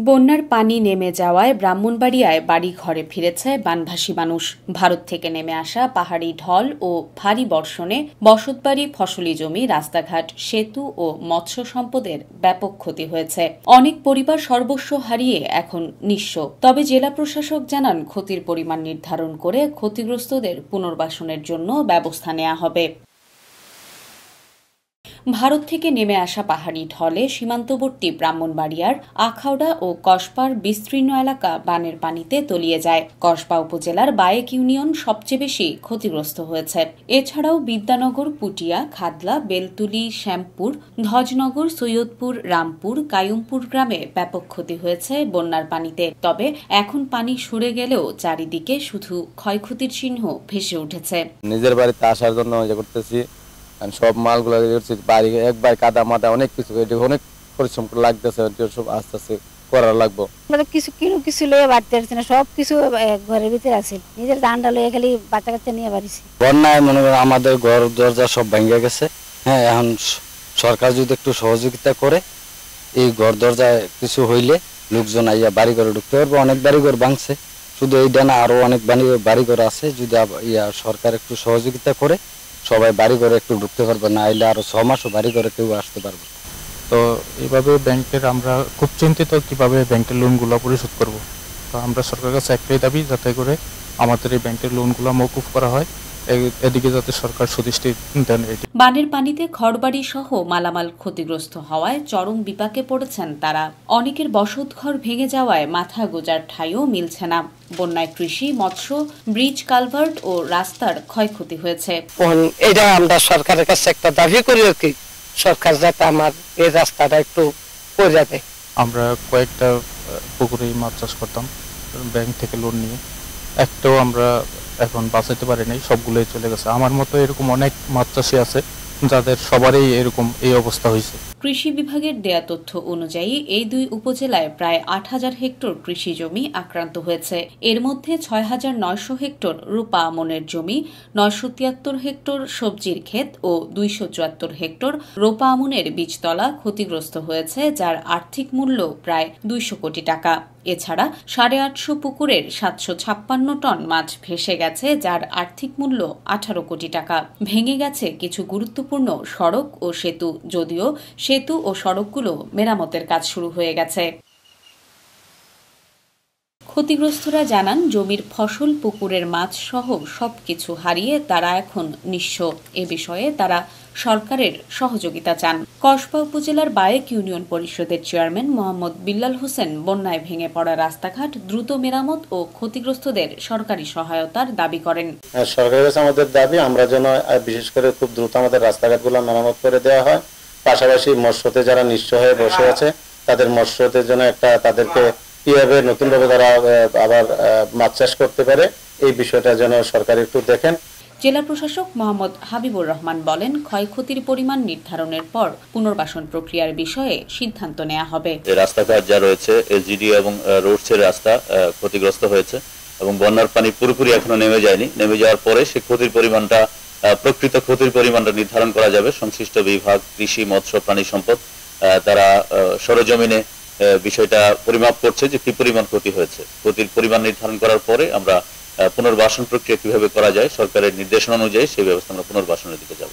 বন্যার পানি নেমে যাওয়ায় ব্রাহ্মণবাড়িয়ায় বাড়ি ঘরে ফিরেছে বানভাসী মানুষ। ভারত থেকে নেমে আসা পাহাড়ি ঢল ও ভারী বর্ষণে বসতবাড়ি, ফসলি জমি, রাস্তাঘাট, সেতু ও মৎস্য সম্পদের ব্যাপক ক্ষতি হয়েছে। অনেক পরিবার সর্বস্ব হারিয়ে এখন নিঃস্ব। তবে জেলা প্রশাসক জানান, ক্ষতির পরিমাণ নির্ধারণ করে ক্ষতিগ্রস্তদের পুনর্বাসনের জন্য ব্যবস্থা নেওয়া হবে। ভারত থেকে নেমে আসা পাহাড়ি ঢলে সীমান্তবর্তী ব্রাহ্মণবাড়িয়ার আখাউড়া ও কসবার বিস্তীর্ণ এলাকা বানের পানিতে তলিয়ে যায়। কসবা উপজেলার বায়েক ইউনিয়ন সবচেয়ে বেশি ক্ষতিগ্রস্ত হয়েছে। এছাড়াও বিদ্যানগর, পুটিয়া, খাদলা, বেলতুলি, শ্যামপুর, ধজনগর, সৈয়দপুর, রামপুর, কায়ুমপুর গ্রামে ব্যাপক ক্ষতি হয়েছে বন্যার পানিতে। তবে এখন পানি সরে গেলেও চারিদিকে শুধু ক্ষয়ক্ষতির চিহ্ন ভেসে উঠেছে। নিজের বাড়িতে আসার জন্য করতেছি, সব মালগুলো বাড়ি একবার কাদা মাদা অনেক কিছু, অনেক পরিশ্রম লাগতেছে, সব আস্তে আস্তে করা লাগবো। কিছু লয়ে বাড়তে পারছি না, সব কিছু ঘরের ভিতরে আছে। নিজের ধানটা লয়ে খালি বাচ্চা কাচ্চা নিয়ে বাড়িছি। বন্যায় মনে করেন আমাদের ঘর দরজা সব ভেঙে গেছে। হ্যাঁ, এখন সরকার যদি একটু সহযোগিতা করে, এই ঘর দরজায় কিছু হইলে লোকজন আইয়া বাড়ি ঘরে ঢুকতে পারবে। অনেক বাড়ি ঘর ভাঙছে, শুধু এই ডানা আরো অনেক বাড়ি ঘর আছে। যদি সরকার একটু সহযোগিতা করে সবাই বাড়ি ঘরে একটু ঢুকতে পারবে, না আইলে আরো 6 মাসও বাড়ি ঘরে কেউ আসতে পারবে। তো এইভাবে ব্যাংকের আমরা খুব চিন্তিত কিভাবে ব্যাংকের লোনগুলো পরিশোধ করব। তো আমরা সরকারের কাছে একটাই দাবি, যাতে করে আমাদের এই ব্যাংকের লোনগুলো মওকুফ করা হয়, এদিকে যাতে সরকার সুদৃষ্টি দেন। বানের পানিতে ঘরবাড়ি সহ মালামাল ক্ষতিগ্রস্ত হওয়ায় চরম বিপাকে পড়েছেন তারা। অনেকের বসতঘর ভেঙে যাওয়ায় মাথা গোজার ঠাঁইও মিলছে না। বন্যায় কৃষি, মৎস্য, ব্রিজ, কালভার্ট ও রাস্তার ক্ষয়ক্ষতি হয়েছে। এটা আমরা সরকারের কাছে একটা দাবি করি কি, সরকার যাতে আমার এই রাস্তাটা একটু করে দেয়। আমরা কয়েকটা পুকুরে মাছ চাষ করতাম ব্যাংক থেকে লোন নিয়ে, একটাও আমরা এখন বাঁচাইতে পারি নাই, সবগুলোই চলে গেছে। আমার মতো এরকম অনেক মাছ চাষি আছে যাদের সবারই এরকম এই অবস্থা হয়েছে। কৃষি বিভাগের দেয়া তথ্য অনুযায়ী এই দুই উপজেলায় প্রায় ৮,০০০ হেক্টর কৃষি জমি আক্রান্ত হয়েছে। এর মধ্যে ৬,৯০০ হেক্টর রূপা আমনের জমি, ৯৭৩ হেক্টর সবজির ক্ষেত ও ২৭৪ হেক্টর রোপা আমনের বীজতলা ক্ষতিগ্রস্ত হয়েছে, যার আর্থিক মূল্য প্রায় ২০০ কোটি টাকা। এছাড়া ৮৫০ পুকুরের ৭৫৬ টন মাছ ভেসে গেছে, যার আর্থিক মূল্য ১৮ কোটি টাকা। ভেঙে গেছে কিছু গুরুত্বপূর্ণ সড়ক ও সেতু, যদিও সেতু ও সড়কগুলো মেরামতের কাজ শুরু হয়ে গেছে। ক্ষতিগ্রস্তরা জানান, জমির ফসল, পুকুরের মাছ সহ সবকিছু হারিয়ে তারা এখন নিঃস্ব। এ বিষয়ে তারা সরকারের সহযোগিতা চান। কসবা উপজেলার বায়েক ইউনিয়ন পরিষদের চেয়ারম্যান মোহাম্মদ বিল্লাল হোসেন বন্যায় ভেঙে পড়া রাস্তাঘাট দ্রুত মেরামত ও ক্ষতিগ্রস্তদের সরকারি সহায়তার দাবি করেন। সরকারের কাছে আমাদের দাবি, আমরা যেন বিশেষ করে খুব দ্রুত আমাদের রাস্তাঘাটগুলো মেরামত করে দেওয়া হয়। পাশাপাশি মৎস্যতে যারা নিঃস্ব হয়ে বসে আছে, তাদের মৎস্যতে যেন তাদেরকে কিভাবে নতুনভাবে তারা আবার মাছ চাষ করতে পারে, এই বিষয়টা যেন সরকার একটু দেখেন। জেলা প্রশাসক মোহাম্মদ হাবিবুর রহমান বলেন, ক্ষয়ক্ষতির পরিমাণ নির্ধারণের পর পুনর্বাসন প্রক্রিয়ার বিষয়ে সিদ্ধান্ত নেওয়া হবে। রাস্তাঘাট যা রয়েছে, এসজিডি এবং রোডসের রাস্তা ক্ষতিগ্রস্ত হয়েছে এবং বন্যার পানি পুরোপুরি এখনো নেমে যায়নি। নেমে যাওয়ার পরে সে ক্ষতির পরিমাণটা, প্রকৃত ক্ষতির পরিমাণটা নির্ধারণ করা যাবে। সংশ্লিষ্ট বিভাগ, কৃষি, মৎস্য, প্রাণী সম্পদ, তারা সরজমিনে বিষয়টা পরিমাপ করছে যে কি পরিমাণ ক্ষতি হয়েছে। ক্ষতির পরিমাণ নির্ধারণ করার পরে আমরা পুনর্বাসন প্রক্রিয়া কিভাবে করা যায়, সরকারের নির্দেশনা অনুযায়ী সেই ব্যবস্থা আমরা পুনর্বাসনের দিকে যাব।